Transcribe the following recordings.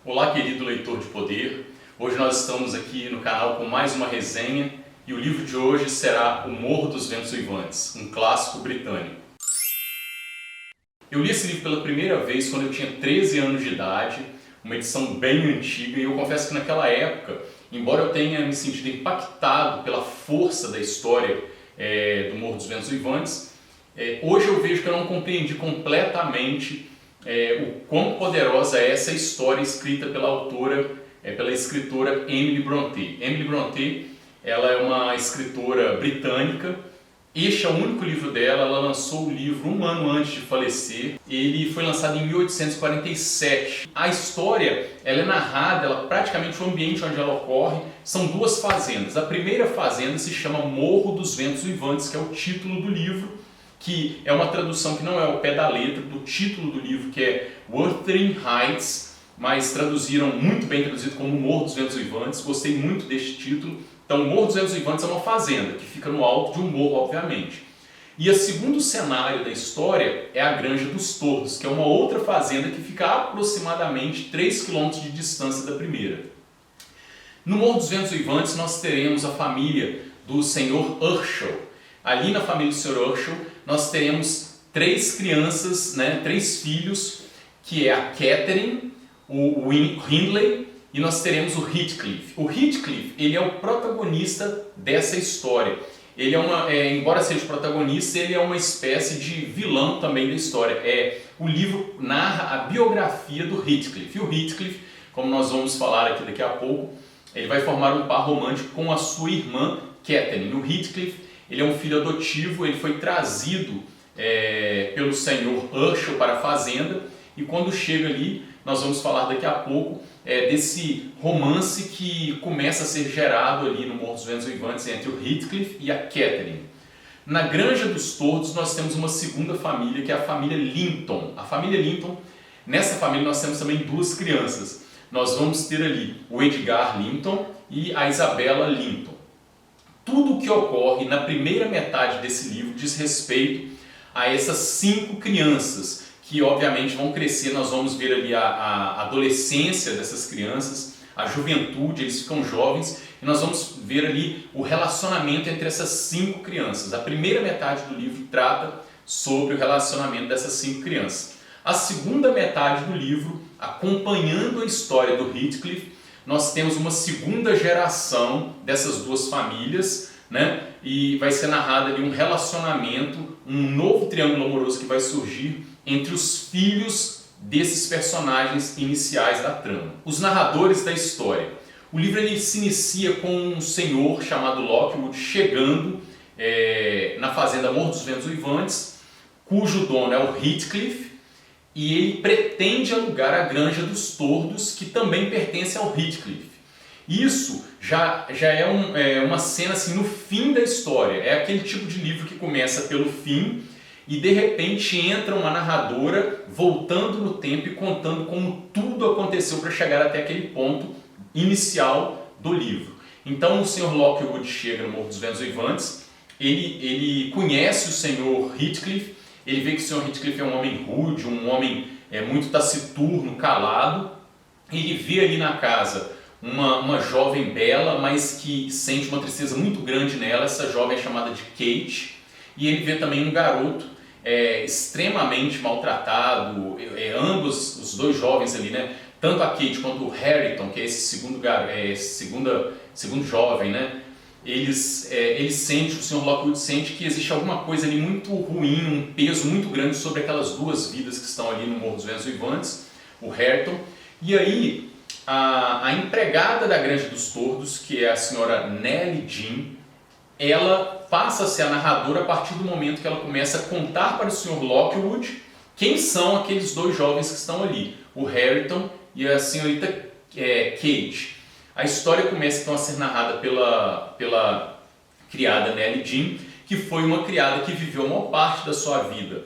Olá, querido leitor de poder. Hoje nós estamos aqui no canal com mais uma resenha e o livro de hoje será O Morro dos Ventos Uivantes, um clássico britânico. Eu li esse livro pela primeira vez quando eu tinha 13 anos de idade, uma edição bem antiga, e eu confesso que naquela época, embora eu tenha me sentido impactado pela força da história do Morro dos Ventos Uivantes, hoje eu vejo que eu não compreendi completamente o quão poderosa é essa história escrita pela autora, pela escritora Emily Brontë. Emily Brontë, ela é uma escritora britânica. Este é o único livro dela. Ela lançou o livro um ano antes de falecer. Ele foi lançado em 1847. A história, ela é narrada, praticamente o ambiente onde ela ocorre são duas fazendas. A primeira fazenda se chama Morro dos Ventos Uivantes, que é o título do livro, que é uma tradução que não é ao pé da letra do título do livro, que é Wuthering Heights, mas traduziram muito bem traduzido como Morro dos Ventos Uivantes. Gostei muito deste título. Então, Morro dos Ventos Uivantes é uma fazenda que fica no alto de um morro, obviamente. E o segundo cenário da história é a Granja dos Tordos, que é uma outra fazenda que fica a aproximadamente 3 km de distância da primeira. No Morro dos Ventos Uivantes nós teremos a família do Sr. Urshel. Ali na família do Sr. Urshel nós teremos 3 crianças, três filhos, que é a Catherine, o Hindley, e nós teremos o Heathcliff. O Heathcliff, ele é o protagonista dessa história. Ele embora seja o protagonista, ele é uma espécie de vilão também da história. O livro narra a biografia do Heathcliff. E o Heathcliff, como nós vamos falar aqui daqui a pouco, ele vai formar um par romântico com a sua irmã Catherine. O Heathcliff, ele é um filho adotivo. Ele foi trazido pelo Sr. Urshel para a fazenda, e quando chega ali, nós vamos falar daqui a pouco desse romance que começa a ser gerado ali no Morro dos Ventos Uivantes entre o Heathcliff e a Catherine. Na Granja dos Tordos nós temos uma segunda família, que é a família Linton. A família Linton, nessa família nós temos também 2 crianças. Nós vamos ter ali o Edgar Linton e a Isabella Linton. Tudo o que ocorre na primeira metade desse livro diz respeito a essas 5 crianças, que obviamente vão crescer. Nós vamos ver ali a adolescência dessas crianças, a juventude, eles ficam jovens, e nós vamos ver ali o relacionamento entre essas 5 crianças. A primeira metade do livro trata sobre o relacionamento dessas 5 crianças. A segunda metade do livro, acompanhando a história do Heathcliff, nós temos uma segunda geração dessas 2 famílias, e vai ser narrado ali um relacionamento, um novo triângulo amoroso que vai surgir entre os filhos desses personagens iniciais da trama. Os narradores da história. O livro ele se inicia com um senhor chamado Lockwood chegando na fazenda Morro dos Ventos Uivantes, cujo dono é o Heathcliff, e ele pretende alugar a Granja dos Tordos, que também pertence ao Heathcliff. Isso já é uma cena assim, no fim da história. É aquele tipo de livro que começa pelo fim e de repente entra uma narradora voltando no tempo e contando como tudo aconteceu para chegar até aquele ponto inicial do livro. Então o Sr. Lockwood chega no Morro dos Ventos Uivantes, ele conhece o Sr. Heathcliff, ele vê que o Sr. Heathcliff é um homem rude, um homem muito taciturno, calado. Ele vê ali na casa uma jovem bela, mas que sente uma tristeza muito grande nela. Essa jovem é chamada de Kate. E ele vê também um garoto extremamente maltratado. Ambos, os 2 jovens ali, tanto a Kate quanto o Harrington, que é esse segundo jovem, eles sentem, o Sr. Lockwood sente que existe alguma coisa ali muito ruim, um peso muito grande sobre aquelas 2 vidas que estão ali no Morro dos Ventos Uivantes, o Harrington. E aí a empregada da Granja dos Tordos, que é a senhora Nellie Jean, ela passa a ser a narradora a partir do momento que ela começa a contar para o Sr. Lockwood quem são aqueles 2 jovens que estão ali, o Harrington e a senhorita Kate. A história começa então a ser narrada pela criada Nellie Jean, que foi uma criada que viveu uma parte da sua vida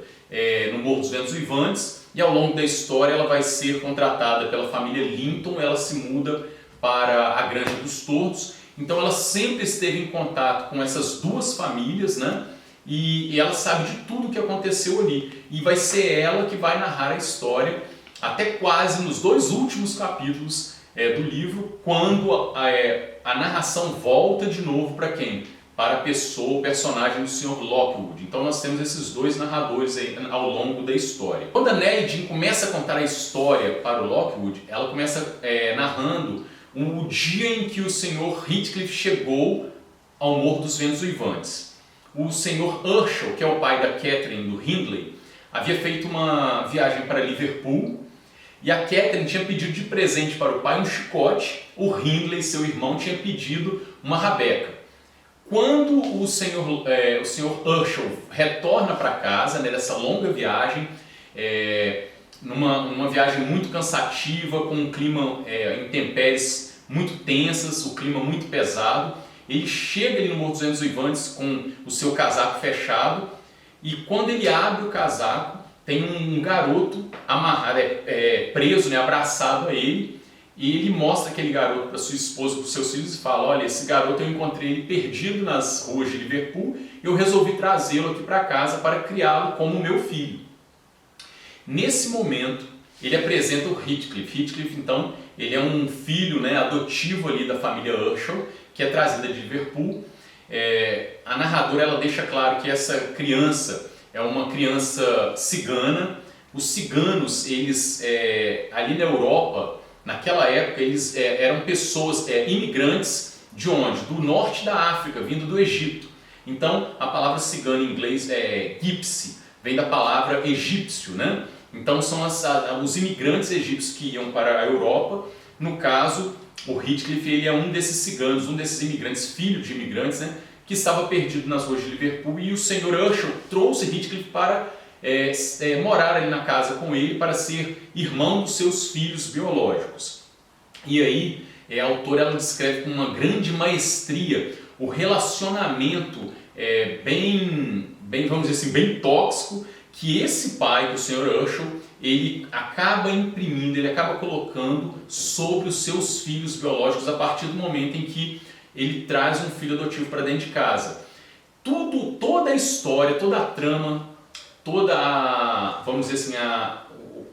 no Morro dos Ventos Uivantes, e ao longo da história ela vai ser contratada pela família Linton. Ela se muda para a Granja dos Tordos. Então ela sempre esteve em contato com essas 2 famílias, e ela sabe de tudo o que aconteceu ali. E vai ser ela que vai narrar a história até quase nos 2 últimos capítulos do livro, quando a narração volta de novo para quem? Para a pessoa, o personagem do Sr. Lockwood. Então nós temos esses 2 narradores aí ao longo da história. Quando a Nellie Jean começa a contar a história para o Lockwood, ela começa narrando o dia em que o Sr. Heathcliff chegou ao Morro dos Ventos Uivantes. O Sr. Urshel, que é o pai da Catherine, do Hindley, havia feito uma viagem para Liverpool e a Catherine tinha pedido de presente para o pai um chicote, o Hindley, seu irmão, tinha pedido uma rabeca. Quando o Sr. Urshel retorna para casa, né, dessa longa viagem, numa viagem muito cansativa, com um clima intempéries muito tensas, o clima muito pesado, ele chega ali no Morro dos Ventos Uivantes com o seu casaco fechado e quando ele abre o casaco, tem um garoto amarrado, preso, né, abraçado a ele. E ele mostra aquele garoto para sua esposa, para os seus filhos e fala: olha, esse garoto eu encontrei ele perdido nas ruas de Liverpool e eu resolvi trazê-lo aqui para casa para criá-lo como meu filho. Nesse momento, ele apresenta o Heathcliff. Heathcliff, então, ele é um filho, né, adotivo ali da família Urshel, que é trazida de Liverpool. A narradora ela deixa claro que essa criança é uma criança cigana. Os ciganos, eles ali na Europa, naquela época, eles eram pessoas imigrantes de onde? Do norte da África, vindo do Egito. Então, a palavra cigano em inglês é gypsy, vem da palavra egípcio, né? Então, são os imigrantes egípcios que iam para a Europa. No caso, o Heathcliff ele é um desses ciganos, um desses imigrantes, filho de imigrantes, né? Que estava perdido nas ruas de Liverpool e o Sr. Urshel trouxe Heathcliff para morar ali na casa com ele para ser irmão dos seus filhos biológicos. E aí a autora ela descreve com uma grande maestria o relacionamento bem, vamos dizer assim, bem tóxico que esse pai do Sr. Urshel ele acaba imprimindo, ele acaba colocando sobre os seus filhos biológicos a partir do momento em que ele traz um filho adotivo para dentro de casa. Toda a história, toda a trama, toda a, vamos dizer assim,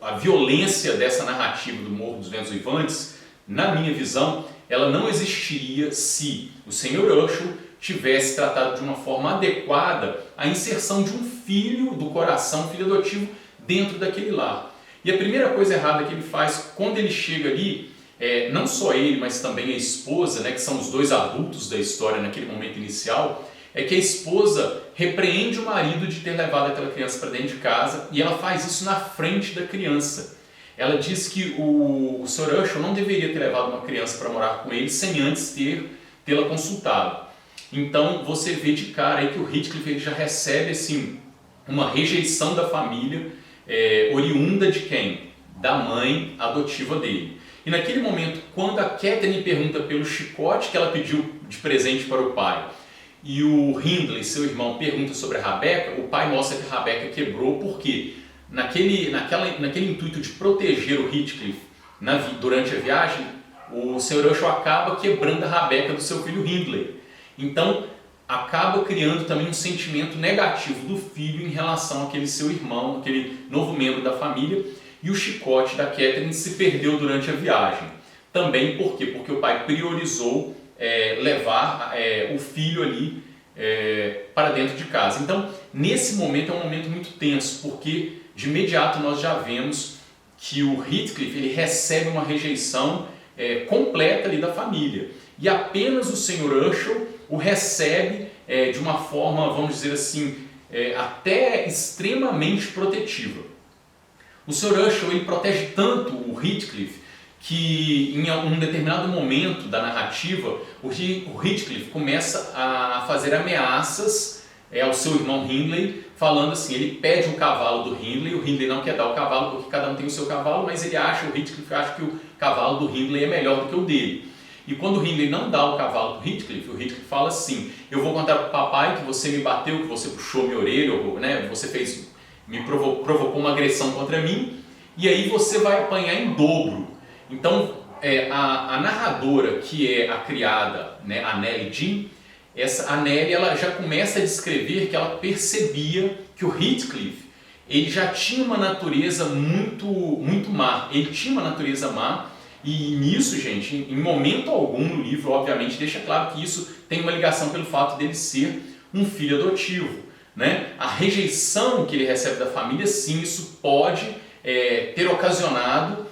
a violência dessa narrativa do Morro dos Ventos Uivantes, na minha visão, ela não existiria se o Sr. Urshel tivesse tratado de uma forma adequada a inserção de um filho do coração, um filho adotivo, dentro daquele lar. E a primeira coisa errada que ele faz quando ele chega ali, não só ele, mas também a esposa, né, que são os 2 adultos da história naquele momento inicial, é que a esposa repreende o marido de ter levado aquela criança para dentro de casa e ela faz isso na frente da criança. Ela diz que o Sr. Urshel não deveria ter levado uma criança para morar com ele sem antes tê-la consultado. Então você vê de cara aí que o Heathcliff ele já recebe assim, uma rejeição da família, oriunda de quem? Da mãe adotiva dele. E naquele momento, quando a Catherine pergunta pelo chicote que ela pediu de presente para o pai, e o Hindley, seu irmão, pergunta sobre a rabeca, o pai mostra que a rabeca quebrou porque naquele intuito de proteger o Heathcliff durante a viagem, o Sr. Urshel acaba quebrando a rabeca do seu filho Hindley. Então acaba criando também um sentimento negativo do filho em relação àquele seu irmão, aquele novo membro da família, e o chicote da Catherine se perdeu durante a viagem. Também por quê? Porque o pai priorizou levar o filho ali para dentro de casa. Então, nesse momento é um momento muito tenso, porque de imediato nós já vemos que o Heathcliff ele recebe uma rejeição completa ali da família. E apenas o Sr. Urshel o recebe de uma forma, vamos dizer assim, até extremamente protetiva. O Sr. Urshel ele protege tanto o Heathcliff que em um determinado momento da narrativa o Heathcliff começa a fazer ameaças ao seu irmão Hindley, falando assim, ele pede o cavalo do Hindley, o Hindley não quer dar o cavalo porque cada um tem o seu cavalo, mas o Heathcliff acha que o cavalo do Hindley é melhor do que o dele. E quando o Hindley não dá o cavalo para o Heathcliff fala assim, eu vou contar para o papai que você me bateu, que você puxou minha orelha, né, você provocou uma agressão contra mim, e aí você vai apanhar em dobro. Então, a narradora, que é a criada, né, a Nellie Jean, a Nellie ela já começa a descrever que ela percebia que o Heathcliff ele já tinha uma natureza muito má. Ele tinha uma natureza má e nisso, gente, em momento algum no livro, obviamente, deixa claro que isso tem uma ligação pelo fato dele ser um filho adotivo, né? A rejeição que ele recebe da família, sim, isso pode ter ocasionado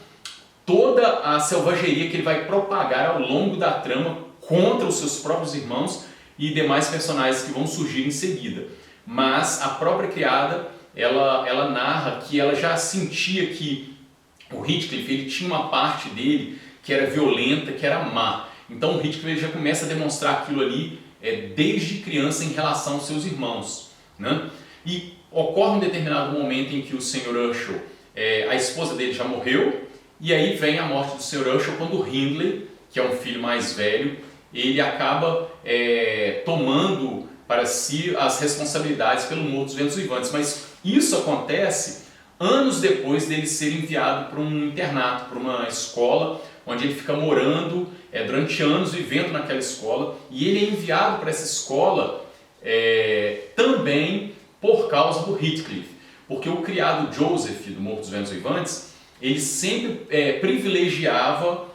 toda a selvageria que ele vai propagar ao longo da trama contra os seus próprios irmãos e demais personagens que vão surgir em seguida. Mas a própria criada, ela narra que ela já sentia que o Heathcliff, ele tinha uma parte dele que era violenta, que era má. Então o Heathcliff ele já começa a demonstrar aquilo ali desde criança em relação aos seus irmãos, né? E ocorre um determinado momento em que o Sr. Urshel, a esposa dele já morreu, e aí vem a morte do Sr. Urshel quando o Hindley, que é um filho mais velho, ele acaba tomando para si as responsabilidades pelo Morro dos Ventos Uivantes. Mas isso acontece anos depois dele ser enviado para um internato, para uma escola, onde ele fica morando durante anos, vivendo naquela escola, e ele é enviado para essa escola também por causa do Heathcliff, porque o criado Joseph do Morro dos Ventos Uivantes, ele sempre privilegiava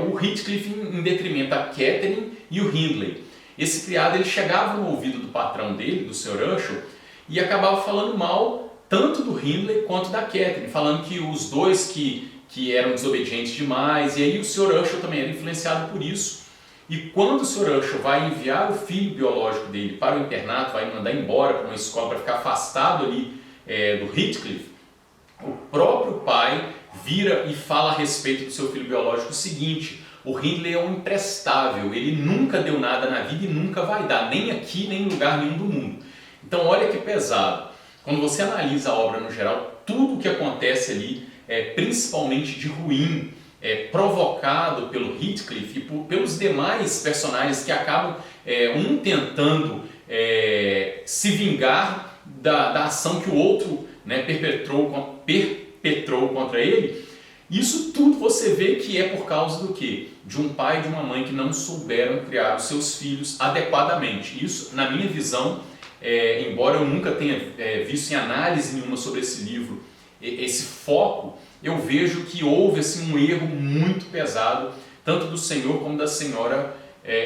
o Heathcliff em detrimento a Catherine e o Hindley. Esse criado ele chegava no ouvido do patrão dele, do Sr. Urshel, e acabava falando mal tanto do Hindley quanto da Catherine, falando que os dois que eram desobedientes demais, e aí o Sr. Urshel também era influenciado por isso. E quando o Sr. Urshel vai enviar o filho biológico dele para o internato, vai mandar embora para uma escola para ficar afastado ali do Heathcliff, o próprio pai vira e fala a respeito do seu filho biológico o seguinte: o Hindley é um imprestável, ele nunca deu nada na vida e nunca vai dar, nem aqui nem em lugar nenhum do mundo. Então olha que pesado. Quando você analisa a obra no geral, tudo o que acontece ali principalmente de ruim, provocado pelo Heathcliff e pelos demais personagens que acabam um tentando se vingar da ação que o outro perpetrou contra ele. Isso tudo você vê que é por causa do quê? De um pai e de uma mãe que não souberam criar os seus filhos adequadamente. Isso, na minha visão, embora eu nunca tenha visto em análise nenhuma sobre esse livro, esse foco, eu vejo que houve assim, um erro muito pesado, tanto do senhor como da senhora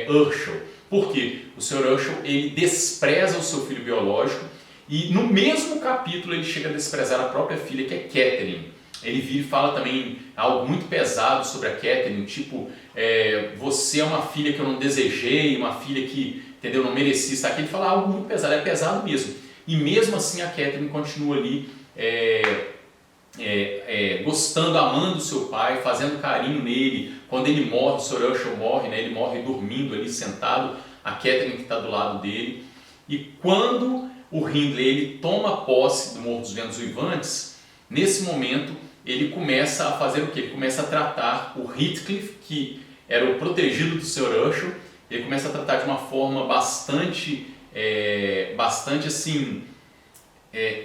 Urshel. Por quê? O Sr. Urshel ele despreza o seu filho biológico e no mesmo capítulo ele chega a desprezar a própria filha, que é Catherine. Ele vira e fala também algo muito pesado sobre a Catherine, tipo, você é uma filha que eu não desejei, uma filha que, entendeu, não merecia estar aqui. Ele fala algo muito pesado, é pesado mesmo. E mesmo assim a Catherine continua ali gostando, amando o seu pai, fazendo carinho nele. Quando ele morre, o Sr. Urshel morre, né, ele morre dormindo ali, sentado, a Catherine que está do lado dele. E quando o Hindley ele toma posse do Morro dos Ventos Uivantes, nesse momento ele começa a fazer o quê? Ele começa a tratar o Heathcliff, que era o protegido do Sr. Urshel, ele começa a tratar de uma forma bastante assim,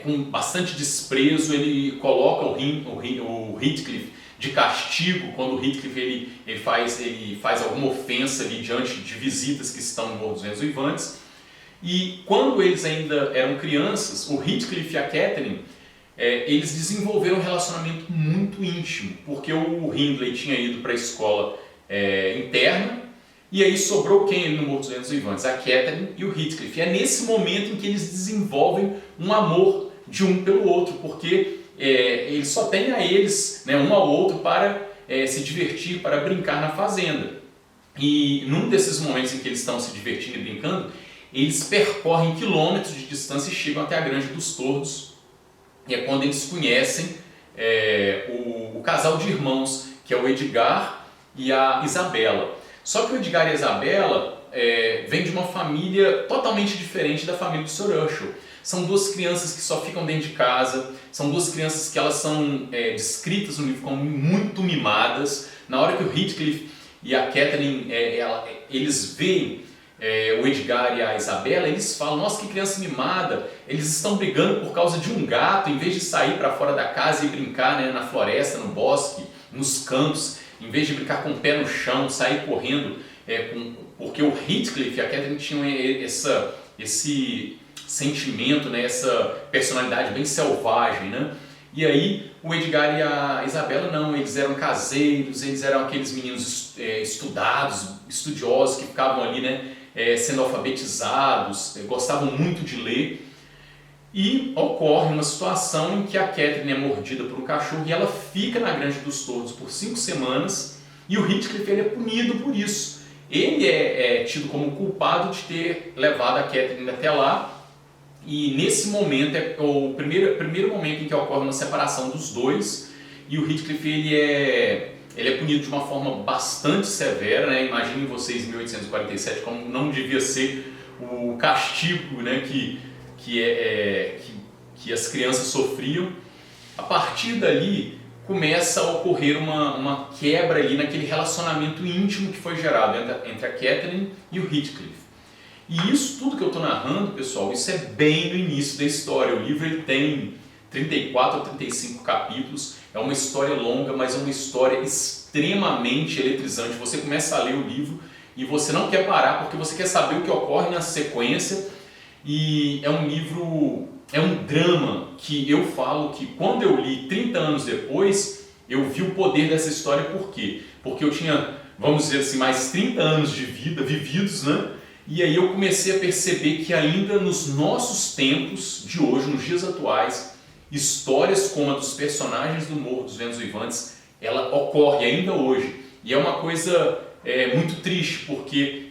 com bastante desprezo. Ele coloca o Heathcliff de castigo quando o Heathcliff ele faz alguma ofensa ali diante de visitas que estão no Morro dos Ventos Uivantes. E quando eles ainda eram crianças, o Heathcliff e a Catherine, eles desenvolveram um relacionamento muito íntimo, porque o Hindley tinha ido para a escola interna, e aí sobrou quem no Morro dos Ventos Uivantes? A Catherine e o Heathcliff. E é nesse momento em que eles desenvolvem um amor de um pelo outro, porque eles só têm a eles, né, um ao outro para se divertir, para brincar na fazenda. E num desses momentos em que eles estão se divertindo e brincando, eles percorrem quilômetros de distância e chegam até a Granja dos Tordos. E é quando eles conhecem o casal de irmãos, que é o Edgar e a Isabela. Só que o Edgar e a Isabela vêm de uma família totalmente diferente da família do Sr. Urshel. São duas crianças que só ficam dentro de casa, são duas crianças que elas são descritas no livro como muito mimadas. Na hora que o Heathcliff e a Catherine, eles veem o Edgar e a Isabela, eles falam: nossa, que criança mimada, eles estão brigando por causa de um gato, em vez de sair para fora da casa e brincar, né, na floresta, no bosque, nos campos, em vez de brincar com o pé no chão, sair correndo, porque o Heathcliff e a Catherine tinham sentimento, né? Essa personalidade bem selvagem, né? E aí o Edgar e a Isabela não, eles eram caseiros, eles eram aqueles meninos estudados, estudiosos que ficavam ali, né? Sendo alfabetizados, gostavam muito de ler. E ocorre uma situação em que a Catherine é mordida por um cachorro e ela fica na Granja dos Tordos por 5 semanas e o Heathcliff ele é punido por isso. Ele é tido como culpado de ter levado a Catherine até lá. E nesse momento é o primeiro momento em que ocorre uma separação dos dois e o Heathcliff ele é punido de uma forma bastante severa, né? Imaginem vocês em 1847 como não devia ser o castigo, né? que as crianças sofriam. A partir dali começa a ocorrer uma quebra ali naquele relacionamento íntimo que foi gerado entre a Catherine e o Heathcliff. E isso tudo que eu estou narrando, pessoal, isso é bem no início da história. O livro ele tem 34 a 35 capítulos, é uma história longa, mas é uma história extremamente eletrizante. Você começa a ler o livro e você não quer parar porque você quer saber o que ocorre na sequência. E é um livro, é um drama que eu falo que quando eu li 30 anos depois, eu vi o poder dessa história. Por quê? Porque eu tinha, vamos dizer assim, mais 30 anos de vida vividos, né? E aí eu comecei a perceber que ainda nos nossos tempos de hoje, nos dias atuais, histórias como a dos personagens do Morro dos Ventos Uivantes, ela ocorre ainda hoje. E é uma coisa muito triste, porque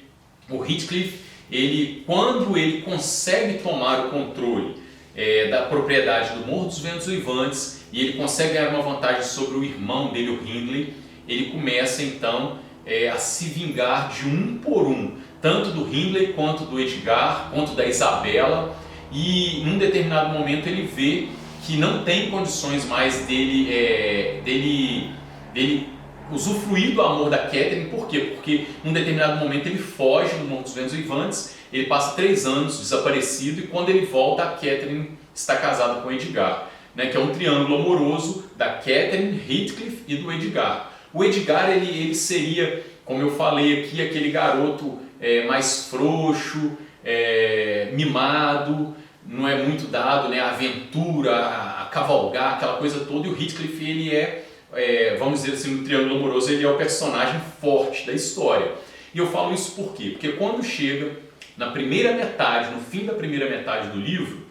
o Heathcliff, quando ele consegue tomar o controle da propriedade do Morro dos Ventos Uivantes e ele consegue ganhar uma vantagem sobre o irmão dele, o Hindley, ele começa então a se vingar de um por um, tanto do Hindley quanto do Edgar, quanto da Isabela, e em um determinado momento ele vê que não tem condições mais dele usufruir do amor da Catherine. Por quê? Porque em um determinado momento ele foge do Morro dos Ventos Uivantes, ele passa 3 anos desaparecido e quando ele volta a Catherine está casada com o Edgar, né, que é um triângulo amoroso da Catherine, Heathcliff e do Edgar. O Edgar ele seria, como eu falei aqui, aquele garoto mais frouxo, mimado, não é muito dado, né, a aventura, a cavalgar, aquela coisa toda. E o Heathcliff ele vamos dizer assim, no triângulo amoroso, ele é o personagem forte da história. E eu falo isso por quê? Porque quando chega na primeira metade, no fim da primeira metade do livro,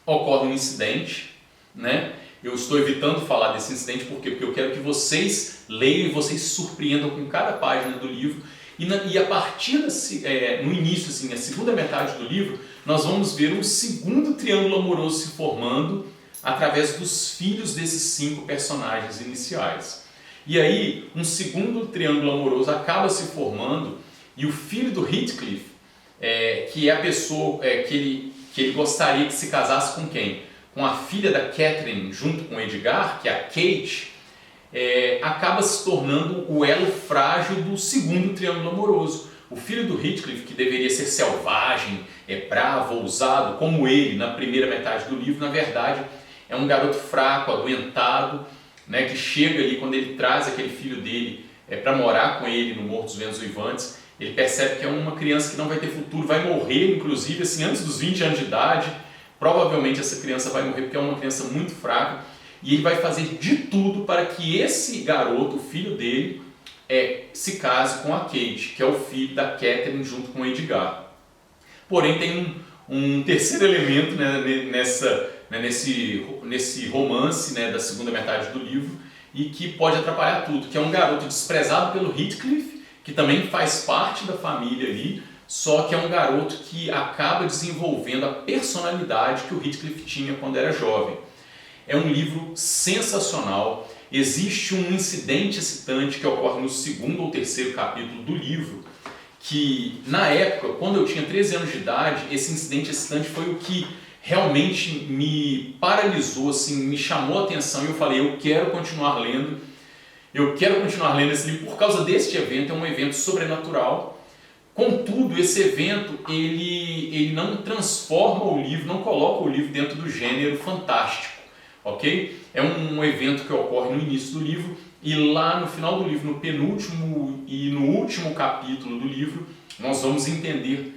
ocorre um incidente, né? Eu estou evitando falar desse incidente por quê? Porque eu quero que vocês leiam e vocês se surpreendam com cada página do livro. E a partir no início, assim, a segunda metade do livro, nós vamos ver um segundo triângulo amoroso se formando através dos filhos desses 5 personagens iniciais. E aí, um segundo triângulo amoroso acaba se formando e o filho do Heathcliff, que é a pessoa que ele gostaria que se casasse com quem? Com a filha da Catherine junto com o Edgar, que é a Kate, acaba se tornando o elo frágil do segundo triângulo amoroso. O filho do Heathcliff, que deveria ser selvagem, bravo, ousado, como ele na primeira metade do livro, na verdade é um garoto fraco, adoentado, né, que chega ali quando ele traz aquele filho dele para morar com ele no Morro dos Ventos Uivantes. Ele percebe que é uma criança que não vai ter futuro, vai morrer inclusive assim, antes dos 20 anos de idade. Provavelmente essa criança vai morrer porque é uma criança muito fraca. E ele vai fazer de tudo para que esse garoto, o filho dele, se case com a Kate, que é o filho da Catherine junto com o Edgar. Porém tem um terceiro elemento, né, nesse romance, né, da segunda metade do livro, e que pode atrapalhar tudo, que é um garoto desprezado pelo Heathcliff, que também faz parte da família ali, só que é um garoto que acaba desenvolvendo a personalidade que o Heathcliff tinha quando era jovem. É um livro sensacional. Existe um incidente excitante que ocorre no segundo ou terceiro capítulo do livro, que na época, quando eu tinha 13 anos de idade, esse incidente excitante foi o que realmente me paralisou, assim, me chamou a atenção e eu falei, eu quero continuar lendo esse livro por causa deste evento. É um evento sobrenatural. Contudo, esse evento ele não transforma o livro, não coloca o livro dentro do gênero fantástico, ok? É um evento que ocorre no início do livro e lá no final do livro, no penúltimo e no último capítulo do livro, nós vamos entender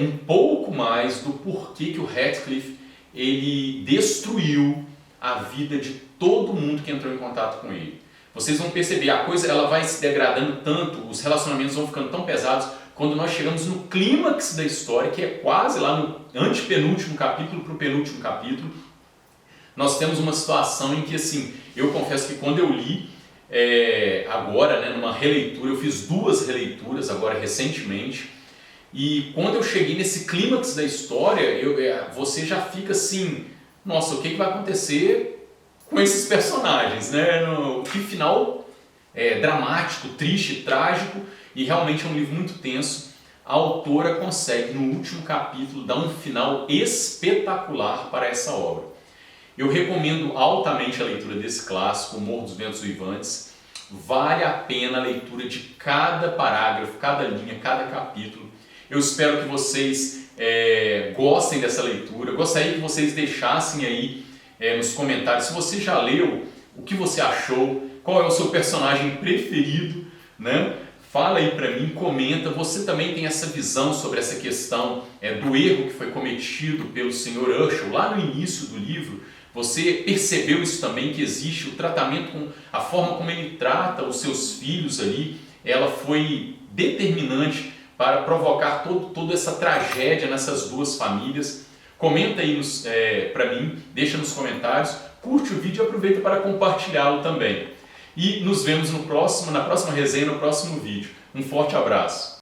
um pouco mais do porquê que o Radcliffe ele destruiu a vida de todo mundo que entrou em contato com ele. Vocês vão perceber, a coisa ela vai se degradando tanto, os relacionamentos vão ficando tão pesados, quando nós chegamos no clímax da história, que é quase lá no antepenúltimo capítulo para o penúltimo capítulo, nós temos uma situação em que, assim, eu confesso que quando eu li, agora, né, numa releitura, eu fiz 2 releituras agora recentemente, e quando eu cheguei nesse clímax da história, você já fica assim, nossa, o que vai acontecer com esses personagens, né? Que final dramático, triste, trágico, e realmente é um livro muito tenso. A autora consegue, no último capítulo, dar um final espetacular para essa obra. Eu recomendo altamente a leitura desse clássico, O Morro dos Ventos Uivantes. Vale a pena a leitura de cada parágrafo, cada linha, cada capítulo. Eu espero que vocês gostem dessa leitura. Gostaria que vocês deixassem aí nos comentários se você já leu, o que você achou, qual é o seu personagem preferido, né? Fala aí pra mim, comenta. Você também tem essa visão sobre essa questão do erro que foi cometido pelo Sr. Urshel lá no início do livro? Você percebeu isso também, que existe o tratamento, a forma como ele trata os seus filhos ali, ela foi determinante para provocar toda essa tragédia nessas 2 famílias. Comenta aí para mim, deixa nos comentários, curte o vídeo e aproveita para compartilhá-lo também. E nos vemos na próxima resenha, no próximo vídeo. Um forte abraço!